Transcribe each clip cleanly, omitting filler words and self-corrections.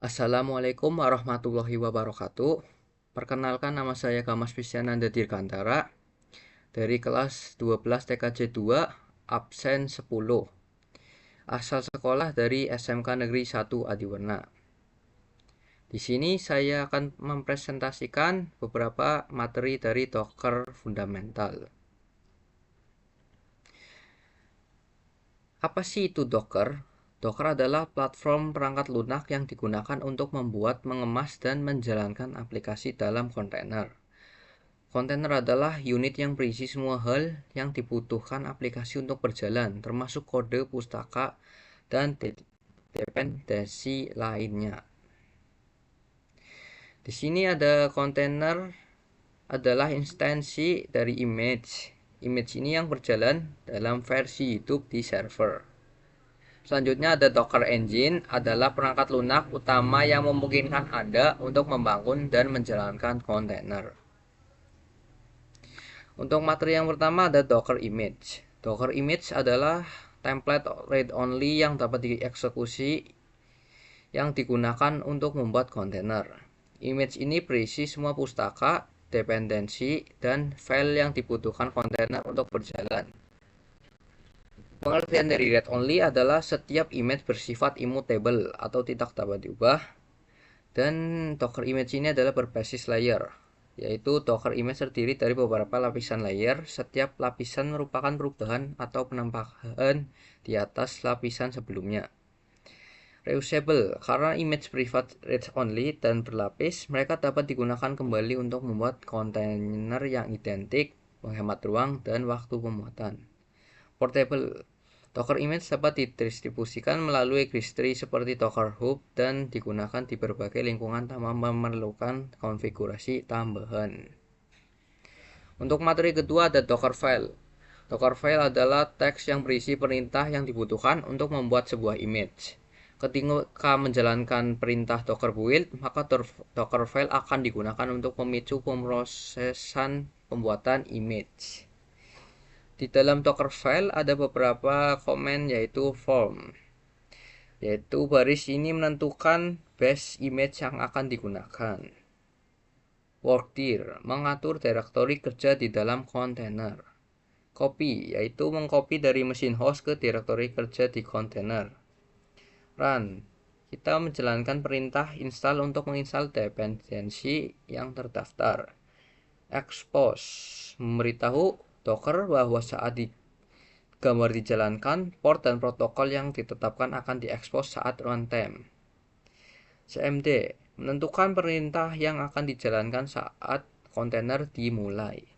Assalamualaikum warahmatullahi wabarakatuh. Perkenalkan, nama saya Kamas Pisyananda Dirgantara dari kelas 12 TKJ 2, absen 10. Asal sekolah dari SMK Negeri 1 Adiwarna. Di sini saya akan mempresentasikan beberapa materi dari Docker fundamental. Apa sih itu Docker? Docker adalah platform perangkat lunak yang digunakan untuk membuat, mengemas, dan menjalankan aplikasi dalam kontainer. Kontainer adalah unit yang berisi semua hal yang dibutuhkan aplikasi untuk berjalan, termasuk kode, pustaka, dan dependensi lainnya. Di sini ada kontainer adalah instansi dari image. Image ini yang berjalan dalam versi hidup di server. Selanjutnya ada Docker Engine, adalah perangkat lunak utama yang memungkinkan Anda untuk membangun dan menjalankan kontainer. Untuk materi yang pertama ada Docker Image. Docker Image adalah template read-only yang dapat dieksekusi yang digunakan untuk membuat kontainer. Image ini berisi semua pustaka, dependensi, dan file yang dibutuhkan kontainer untuk berjalan. Pengertian dari read-only adalah setiap image bersifat immutable atau tidak dapat diubah. Dan Docker Image ini adalah berbasis layer, yaitu Docker Image terdiri dari beberapa lapisan layer. Setiap lapisan merupakan perubahan atau penambahan di atas lapisan sebelumnya. Reusable, karena image private read only dan berlapis, mereka dapat digunakan kembali untuk membuat kontainer yang identik, menghemat ruang dan waktu pembuatan. Portable, Docker Image dapat didistribusikan melalui registry seperti Docker Hub dan digunakan di berbagai lingkungan tanpa memerlukan konfigurasi tambahan. Untuk materi kedua ada Docker File. Docker File adalah teks yang berisi perintah yang dibutuhkan untuk membuat sebuah image. Ketika menjalankan perintah Docker build, maka Docker File akan digunakan untuk memicu pemrosesan pembuatan image. Di dalam Docker File ada beberapa komen, yaitu form, yaitu baris ini menentukan base image yang akan digunakan. Workdir, mengatur direktori kerja di dalam kontainer. Copy, yaitu mengcopy dari mesin host ke direktori kerja di kontainer. Run, kita menjalankan perintah install untuk menginstal dependensi yang terdaftar. Expose, memberitahu Docker bahwa saat gambar dijalankan, port dan protokol yang ditetapkan akan diekspos saat runtime. CMD, menentukan perintah yang akan dijalankan saat kontainer dimulai.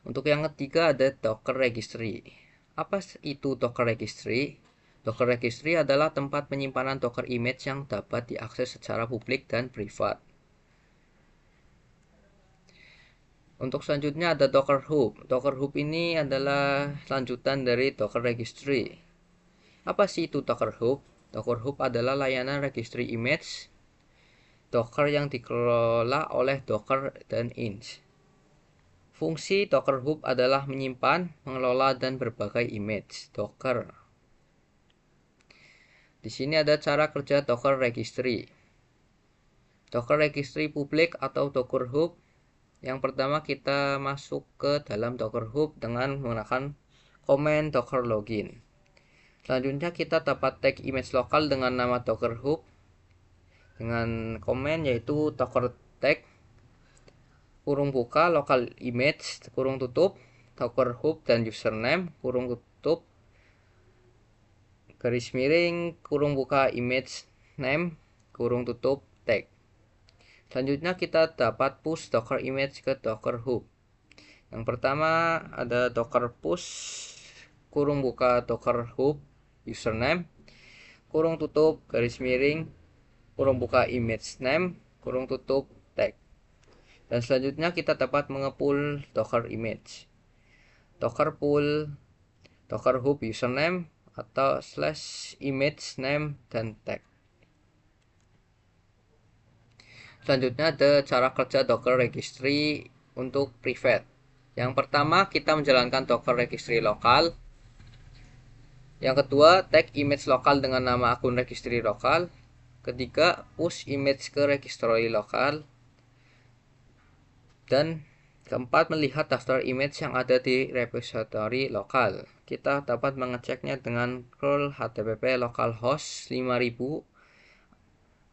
Untuk yang ketiga ada Docker Registry. Apa itu Docker Registry? Docker Registry adalah tempat penyimpanan Docker image yang dapat diakses secara publik dan privat. Untuk selanjutnya ada Docker Hub. Docker Hub ini adalah lanjutan dari Docker Registry. Apa sih itu Docker Hub? Docker Hub adalah layanan registry image Docker yang dikelola oleh Docker dan Inch. Fungsi Docker Hub adalah menyimpan, mengelola, dan berbagai image Docker. Di sini ada cara kerja Docker Registry. Docker Registry publik atau Docker Hub. Yang pertama, kita masuk ke dalam Docker Hub dengan menggunakan command docker login. Selanjutnya kita dapat tag image lokal dengan nama Docker Hub dengan command yaitu docker tag kurung buka local image kurung tutup Docker Hub dan username kurung tutup garis miring kurung buka image name kurung tutup tag. Selanjutnya kita dapat push Docker image ke Docker Hub. Yang pertama ada Docker push kurung buka Docker Hub username kurung tutup garis miring kurung buka image name kurung tutup tag. Dan selanjutnya kita dapat mengepul Docker image. Docker pull Docker Hub username atau /image name dan tag. Selanjutnya ada cara kerja Docker Registry untuk private. Yang pertama, kita menjalankan Docker Registry lokal. Yang kedua, tag image lokal dengan nama akun registry lokal. Ketiga, push image ke repository lokal. Dan keempat, melihat daftar image yang ada di repository lokal. Kita dapat mengeceknya dengan curl http localhost 5000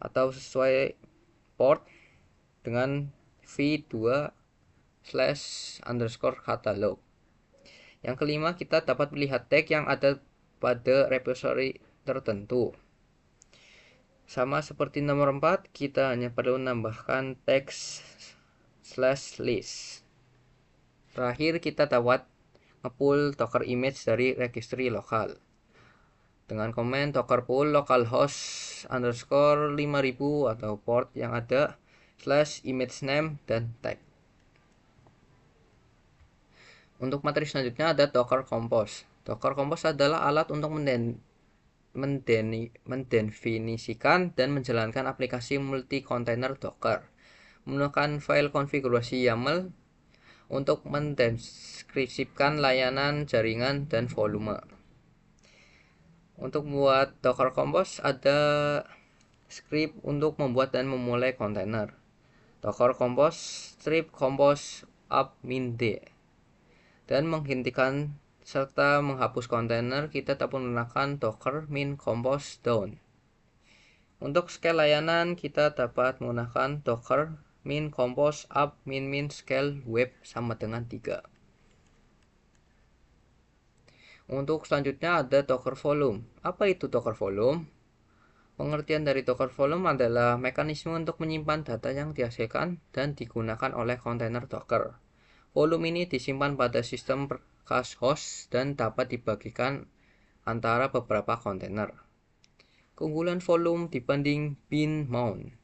atau sesuai port dengan v2/_catalog. Yang kelima, kita dapat melihat tag yang ada pada repository tertentu. Sama seperti nomor 4, kita hanya perlu menambahkan teks /list. Terakhir, kita dapat nge-pull docker image dari registry lokal dengan komen docker pull localhost _5000 atau port yang ada /image name dan tag. Untuk materi selanjutnya ada Docker Compose. Docker Compose adalah alat untuk mendefinisikan dan menjalankan aplikasi multi kontainer Docker. Menggunakan file konfigurasi YAML untuk mendeskripsikan layanan, jaringan, dan volume. Untuk membuat Docker Compose ada script untuk membuat dan memulai kontainer. Docker Compose strip compose up min d. Dan menghentikan serta menghapus kontainer, kita dapat menggunakan docker min compose down. Untuk scale layanan, kita dapat menggunakan docker min compose up min scale web sama dengan 3. Untuk selanjutnya ada docker volume. Apa itu docker volume? Pengertian dari docker volume adalah mekanisme untuk menyimpan data yang dihasilkan dan digunakan oleh kontainer docker. Volume ini disimpan pada sistem bekas host dan dapat dibagikan antara beberapa kontainer. Keunggulan volume dibanding bin mount.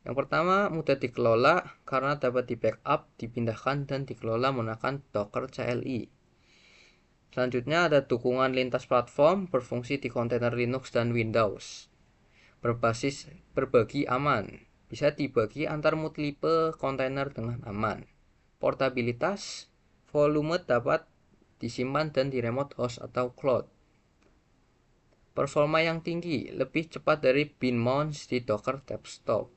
Yang pertama, mudah dikelola karena dapat di-backup, dipindahkan, dan dikelola menggunakan Docker CLI. Selanjutnya ada dukungan lintas platform, berfungsi di kontainer Linux dan Windows. Berbasis berbagi aman, bisa dibagi antar multiple kontainer dengan aman. Portabilitas, volume dapat disimpan dan di remote host atau cloud. Performa yang tinggi, lebih cepat dari bin mount di Docker desktop.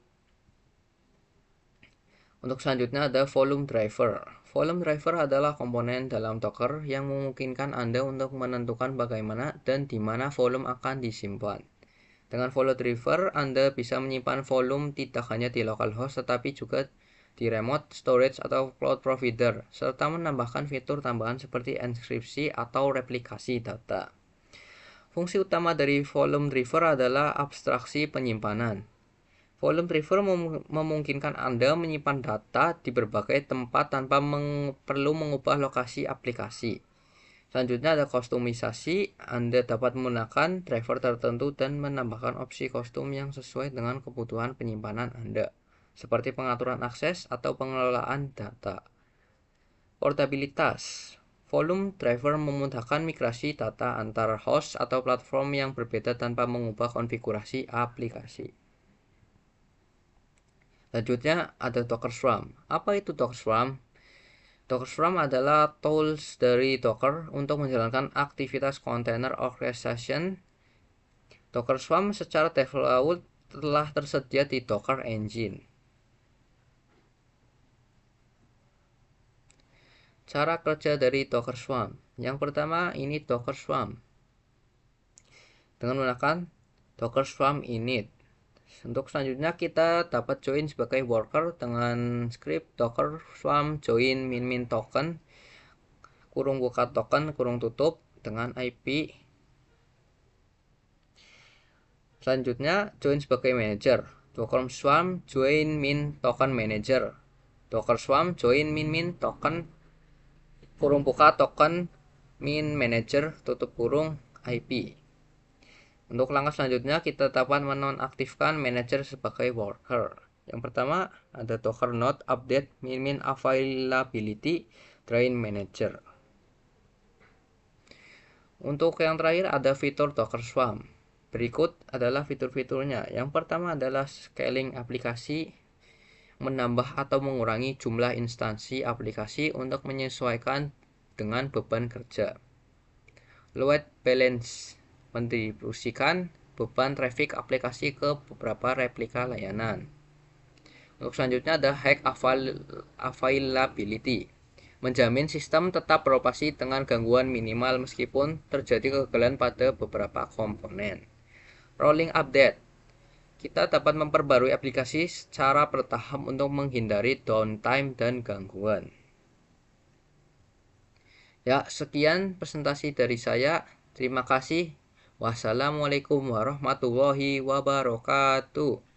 Untuk selanjutnya ada volume driver. Volume driver adalah komponen dalam Docker yang memungkinkan Anda untuk menentukan bagaimana dan di mana volume akan disimpan. Dengan volume driver, Anda bisa menyimpan volume tidak hanya di localhost tetapi juga di remote storage atau cloud provider, serta menambahkan fitur tambahan seperti enkripsi atau replikasi data. Fungsi utama dari volume driver adalah abstraksi penyimpanan. Volume driver memungkinkan Anda menyimpan data di berbagai tempat tanpa perlu mengubah lokasi aplikasi. Selanjutnya ada kustomisasi. Anda dapat menggunakan driver tertentu dan menambahkan opsi kostum yang sesuai dengan kebutuhan penyimpanan Anda, seperti pengaturan akses atau pengelolaan data. Portabilitas. Volume driver memudahkan migrasi data antar host atau platform yang berbeda tanpa mengubah konfigurasi aplikasi. Selanjutnya ada Docker Swarm. Apa itu Docker Swarm? Docker Swarm adalah tools dari Docker untuk menjalankan aktivitas container orchestration. Docker Swarm secara default telah tersedia di Docker Engine. Cara kerja dari Docker Swarm. Yang pertama, ini Docker Swarm. Dengan menggunakan Docker Swarm init. Untuk selanjutnya kita dapat join sebagai worker dengan script Docker Swarm join min token kurung buka token kurung tutup dengan IP. Selanjutnya join sebagai manager. Docker Swarm join min token manager. Docker Swarm join min token kurung buka token min manager tutup kurung IP. Untuk langkah selanjutnya kita dapat menonaktifkan manager sebagai worker. Yang pertama ada Docker node update min availability drain manager. Untuk yang terakhir ada fitur Docker Swarm. Berikut adalah fitur-fiturnya. Yang pertama adalah scaling aplikasi, menambah atau mengurangi jumlah instansi aplikasi untuk menyesuaikan dengan beban kerja. Load balance, mendistribusikan beban traffic aplikasi ke beberapa replika layanan. Untuk selanjutnya ada high availability. Menjamin sistem tetap beroperasi dengan gangguan minimal meskipun terjadi kegagalan pada beberapa komponen. Rolling update. Kita dapat memperbarui aplikasi secara bertahap untuk menghindari downtime dan gangguan. Ya, sekian presentasi dari saya. Terima kasih. Wassalamualaikum warahmatullahi wabarakatuh.